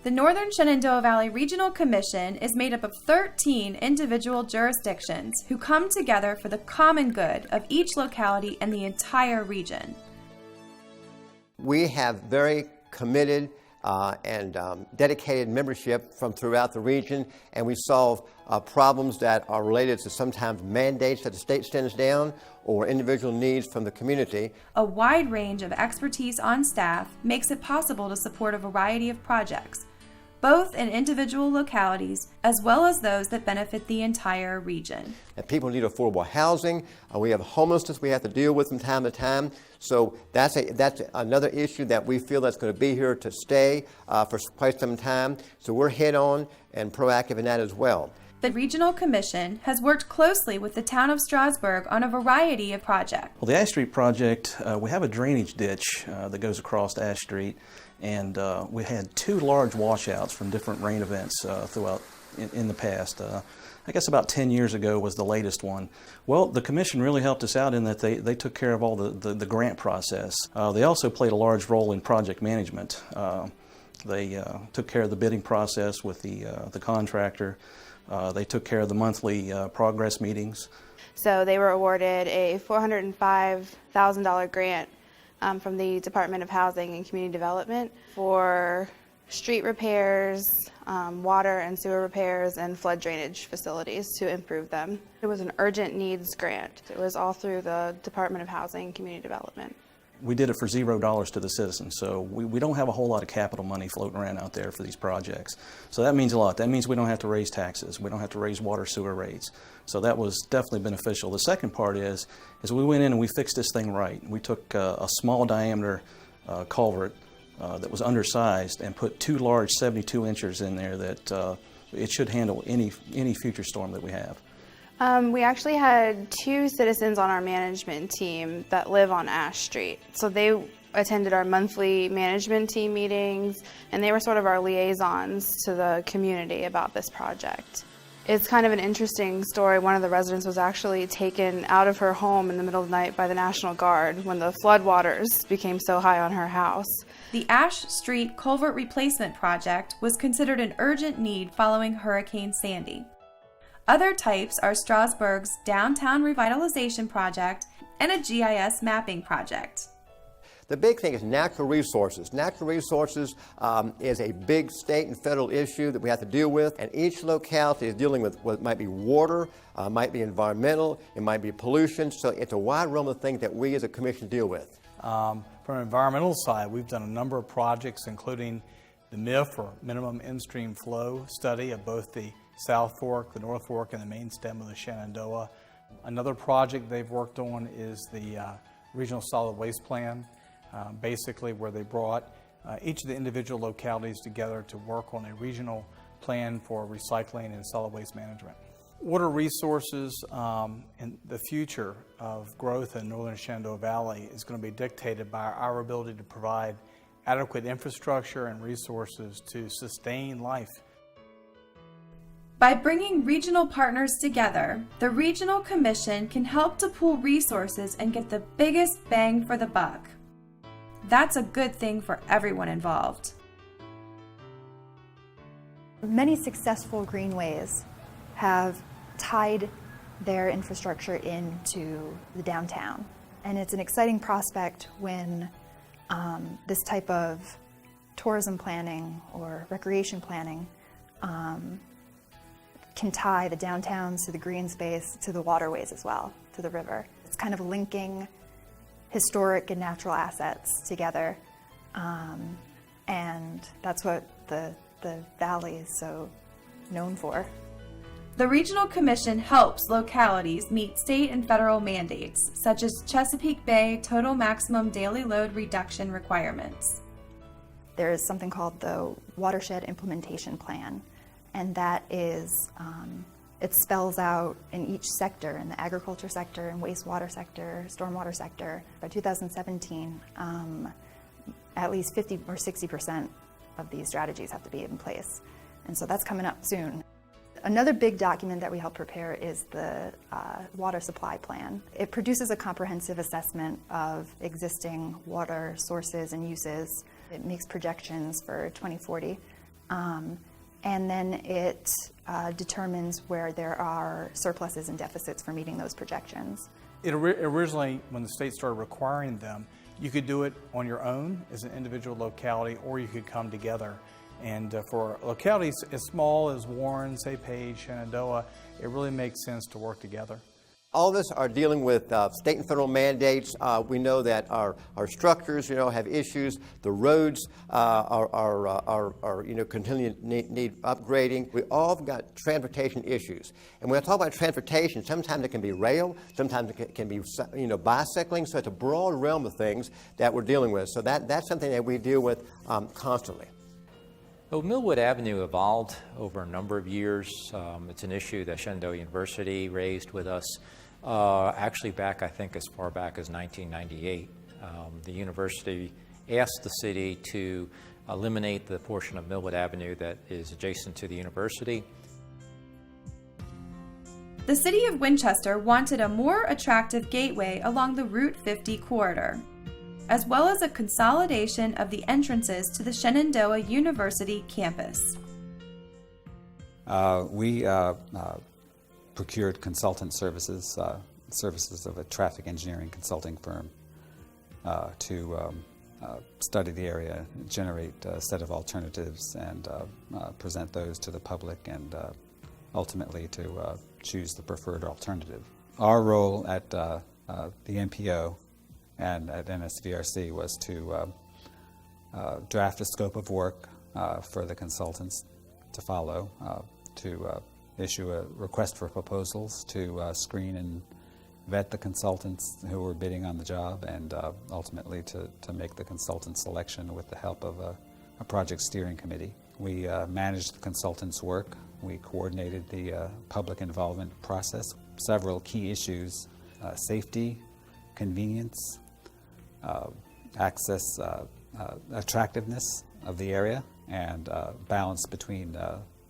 The Northern Shenandoah Valley Regional Commission is made up of 13 individual jurisdictions who come together for the common good of each locality and the entire region. We have very committed and dedicated membership from throughout the region, and we solve problems that are related to sometimes mandates that the state sends down or individual needs from the community. A wide range of expertise on staff makes it possible to support a variety of projects, both in individual localities as well as those that benefit the entire region. And people need affordable housing. We have homelessness we have to deal with from time to time. So that's another issue that we feel that's going to be here to stay for quite some time. So we're head on and proactive in that as well. The Regional Commission has worked closely with the town of Strasburg on a variety of projects. Well, the Ash Street project, we have a drainage ditch that goes across Ash Street, and we had 2 large washouts from different rain events throughout in the past. I guess about 10 years ago was the latest one. Well, the commission really helped us out in that they took care of all the grant process. They also played a large role in project management. They took care of the bidding process with the contractor. They took care of the monthly progress meetings. So they were awarded a $405,000 grant from the Department of Housing and Community Development for street repairs, water and sewer repairs, and flood drainage facilities to improve them. It was an urgent needs grant. It was all through the Department of Housing and Community Development. We did it for $0 to the citizens, so we don't have a whole lot of capital money floating around out there for these projects. So that means a lot. That means we don't have to raise taxes. We don't have to raise water sewer rates. So that was definitely beneficial. The second part is we went in and we fixed this thing right. We took a small diameter culvert that was undersized and put 2 large 72 inchers in there that it should handle any future storm that we have. We actually had 2 citizens on our management team that live on Ash Street. So they attended our monthly management team meetings, and they were sort of our liaisons to the community about this project. It's kind of an interesting story. One of the residents was actually taken out of her home in the middle of the night by the National Guard when the floodwaters became so high on her house. The Ash Street Culvert Replacement Project was considered an urgent need following Hurricane Sandy. Other types are Strasburg's Downtown Revitalization Project and a GIS mapping project. The big thing is natural resources. Natural resources is a big state and federal issue that we have to deal with, and each locality is dealing with what might be water, might be environmental, it might be pollution, so it's a wide realm of things that we as a commission deal with. From an environmental side, we've done a number of projects, including the MIF, or Minimum In-Stream Flow study of both the South Fork, the North Fork, and the main stem of the Shenandoah. Another project they've worked on is the Regional Solid Waste Plan, basically where they brought each of the individual localities together to work on a regional plan for recycling and solid waste management. Water resources and the future of growth in Northern Shenandoah Valley is going to be dictated by our ability to provide adequate infrastructure and resources to sustain life. By bringing regional partners together, the Regional Commission can help to pool resources and get the biggest bang for the buck. That's a good thing for everyone involved. Many successful greenways have tied their infrastructure into the downtown, and it's an exciting prospect when this type of tourism planning or recreation planning can tie the downtowns to the green space to the waterways as well, to the river. It's kind of linking historic and natural assets together, and that's what the valley is so known for. The Regional Commission helps localities meet state and federal mandates, such as Chesapeake Bay Total Maximum Daily Load Reduction requirements. There is something called the Watershed Implementation Plan, and that is, it spells out in each sector, in the agriculture sector, and wastewater sector, stormwater sector. By 2017, at least 50 or 60% of these strategies have to be in place. And so that's coming up soon. Another big document that we help prepare is the water supply plan. It produces a comprehensive assessment of existing water sources and uses. It makes projections for 2040. and then it determines where there are surpluses and deficits for meeting those projections. Originally, when the state started requiring them, you could do it on your own as an individual locality, or you could come together. And for localities as small as Warren, say Page, Shenandoah, it really makes sense to work together. All of us are dealing with state and federal mandates. We know that our structures, have issues. The roads are continually need upgrading. We all have got transportation issues. And when I talk about transportation, sometimes it can be rail, sometimes it can be bicycling. So it's a broad realm of things that we're dealing with. So that's something that we deal with constantly. Well, Millwood Avenue evolved over a number of years. It's an issue that Shenandoah University raised with us, actually back, I think, as far back as 1998. The university asked the city to eliminate the portion of Millwood Avenue that is adjacent to the university. The city of Winchester wanted a more attractive gateway along the Route 50 corridor, as well as a consolidation of the entrances to the Shenandoah University campus. We procured consultant services of a traffic engineering consulting firm to study the area, generate a set of alternatives, and present those to the public, and ultimately to choose the preferred alternative. Our role at the NPO and at NSVRC was to draft a scope of work for the consultants to follow, to issue a request for proposals, to screen and vet the consultants who were bidding on the job, and ultimately to make the consultant selection with the help of a project steering committee. We managed the consultants' work. We coordinated the public involvement process. Several key issues: safety, convenience, access, attractiveness of the area, and balance between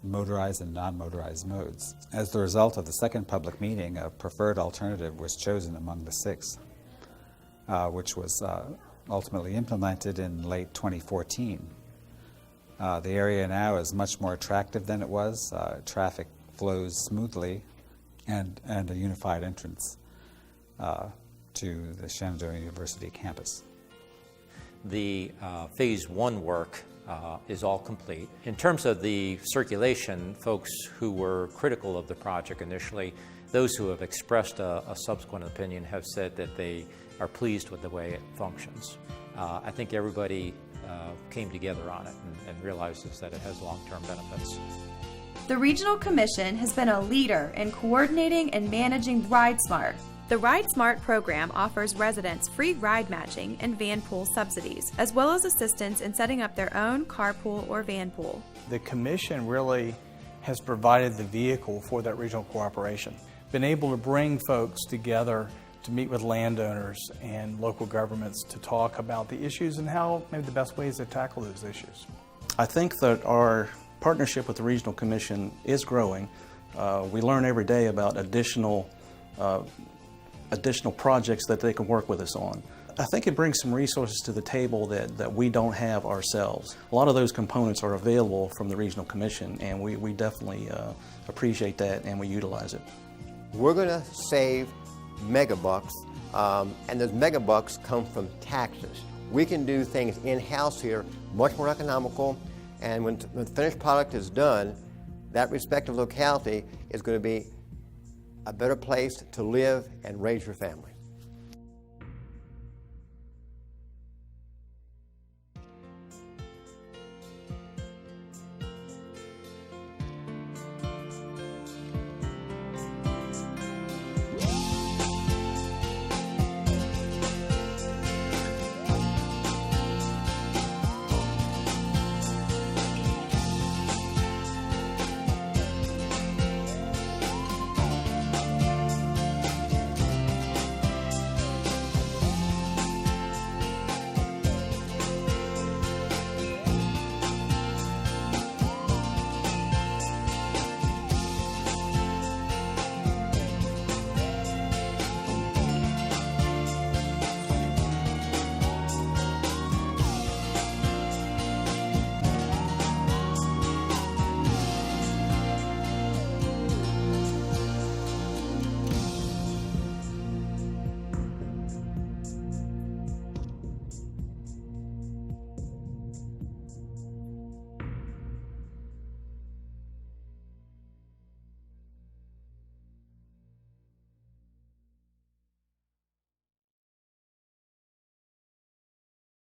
motorized and non-motorized modes. As the result of the second public meeting, a preferred alternative was chosen among the six, which was ultimately implemented in late 2014. The area now is much more attractive than it was. Traffic flows smoothly, and a unified entrance to the Shenandoah University campus. The Phase 1 work is all complete. In terms of the circulation, folks who were critical of the project initially, those who have expressed a subsequent opinion have said that they are pleased with the way it functions. I think everybody came together on it and realizes that it has long-term benefits. The Regional Commission has been a leader in coordinating and managing RideSmart. The RideSmart program offers residents free ride matching and van pool subsidies, as well as assistance in setting up their own carpool or van pool. The Commission really has provided the vehicle for that regional cooperation, been able to bring folks together to meet with landowners and local governments to talk about the issues and how maybe the best ways to tackle those issues. I think that our partnership with the Regional Commission is growing. We learn every day about additional projects that they can work with us on. I think it brings some resources to the table that we don't have ourselves. A lot of those components are available from the Regional Commission, and we definitely appreciate that, and we utilize it. We're going to save megabucks, and those megabucks come from taxes. We can do things in-house here much more economical, and when the finished product is done, that respective locality is going to be a better place to live and raise your family.